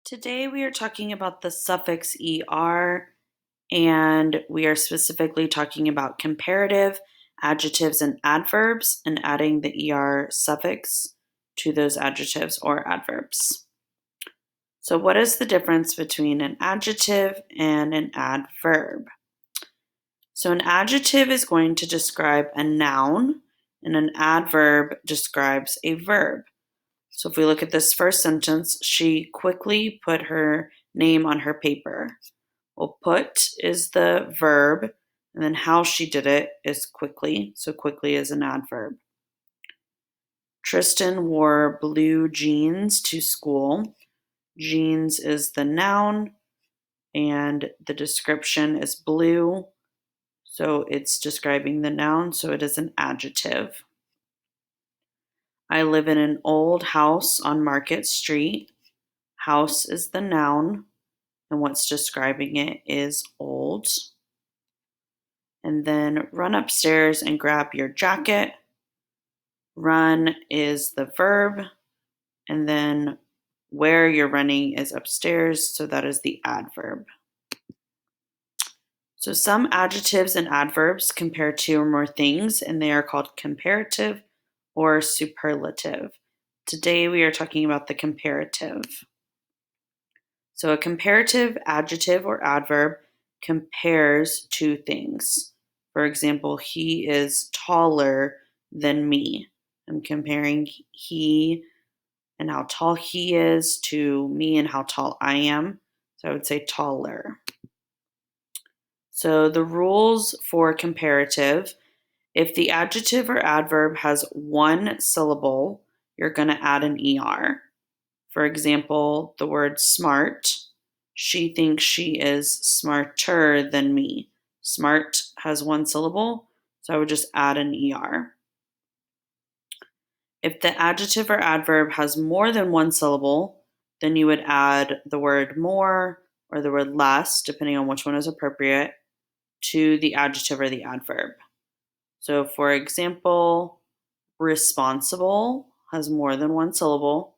Today we are talking about the suffix er, and we are specifically talking about comparative adjectives and adverbs and adding the er suffix to those adjectives or adverbs. So what is the difference between an adjective and an adverb? So an adjective is going to describe a noun, and an adverb describes a verb. So if we look at this first sentence, she quickly put her name on her paper. Well, put is the verb, and then how she did it is quickly. So quickly is an adverb. Tristan wore blue jeans to school. Jeans is the noun, and the description is blue. So it's describing the noun, so it is an adjective. I live in an old house on Market Street. House is the noun, and what's describing it is old. And then run upstairs and grab your jacket. Run is the verb, and then where you're running is upstairs, so that is the adverb. So some adjectives and adverbs compare two or more things, and they are called comparative or superlative. Today we are talking about the comparative. So a comparative adjective or adverb compares two things. For example, he is taller than me. I'm comparing he and how tall he is to me and how tall I am. So I would say taller. So the rules for comparative, if the adjective or adverb has one syllable, you're going to add an er. For example, the word smart. She thinks she is smarter than me. Smart has one syllable, so I would just add an er. If the adjective or adverb has more than one syllable, then you would add the word more or the word less, depending on which one is appropriate, to the adjective or the adverb. So, for example, responsible has more than one syllable.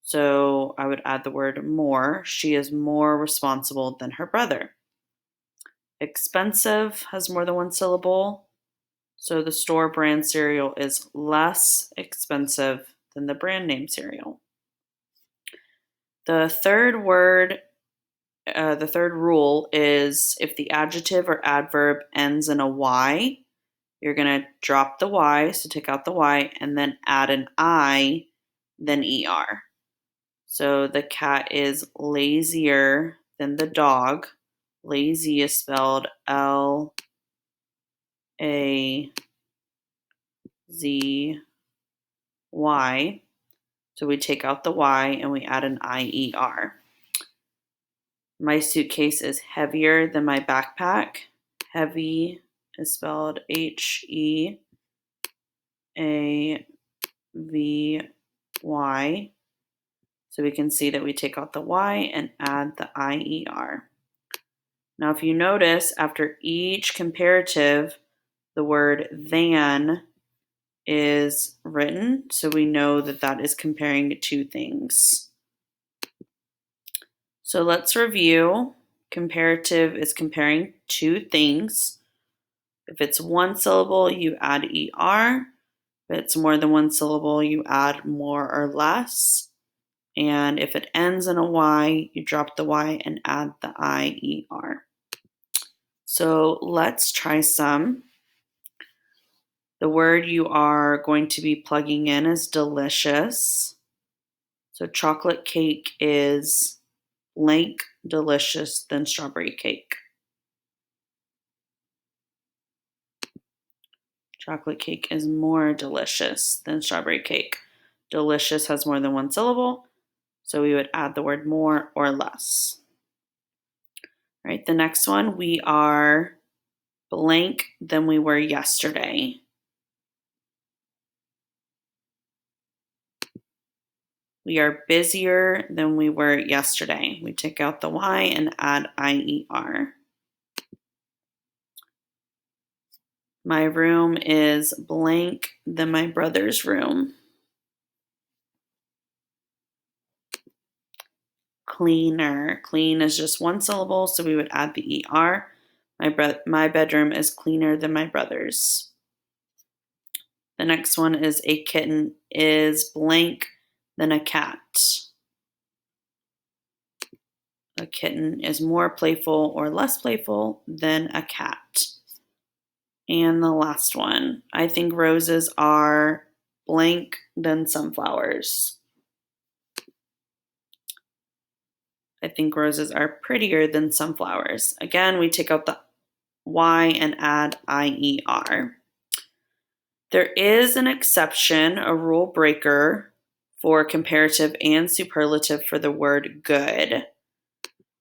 So I would add the word more. She is more responsible than her brother. Expensive has more than one syllable. So the store brand cereal is less expensive than the brand name cereal. The third rule is if the adjective or adverb ends in a Y, you're going to drop the Y, so take out the Y, and then add an I, then ER. So the cat is lazier than the dog. Lazy is spelled Lazzy. So we take out the Y and we add an IER. My suitcase is heavier than my backpack. Heavy is spelled HEAVY. So we can see that we take out the Y and add the IER. Now, if you notice, after each comparative, the word than is written, so we know that that is comparing two things. So let's review. Comparative is comparing two things. If it's one syllable, you add ER. If it's more than one syllable, you add more or less. And if it ends in a Y, you drop the Y and add the IER. So let's try some. The word you are going to be plugging in is delicious. So chocolate cake is blank delicious than strawberry cake. Chocolate cake is more delicious than strawberry cake. Delicious has more than one syllable, so we would add the word more or less. All right, the next one, we are blank than we were yesterday. We are busier than we were yesterday. We take out the Y and add IER. My room is blank than my brother's room. cleaner. Clean is just one syllable, so we would add the ER. My bedroom is cleaner than my brother's. The next one is a kitten is blank than a cat. A kitten is more playful or less playful than a cat. And the last one, I think roses are blank than sunflowers. I think roses are prettier than sunflowers. Again, we take out the Y and add IER. There is an exception, a rule breaker for comparative and superlative for the word good.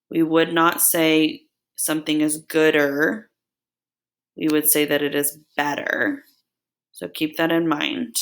We would not say something is gooder. We would say that it is better. So keep that in mind.